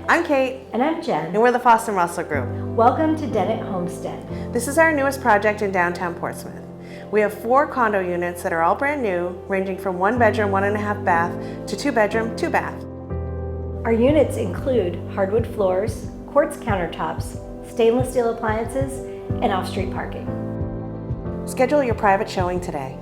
I'm Kate. And I'm Jen. And we're the Foss and Russell Group. Welcome to Dennett Homestead. This is our newest project in downtown Portsmouth. We have 4 condo units that are all brand new, ranging from 1 bedroom, 1.5 bath, to 2 bedroom, 2 bath. Our units include hardwood floors, quartz countertops, stainless steel appliances, and off-street parking. Schedule your private showing today.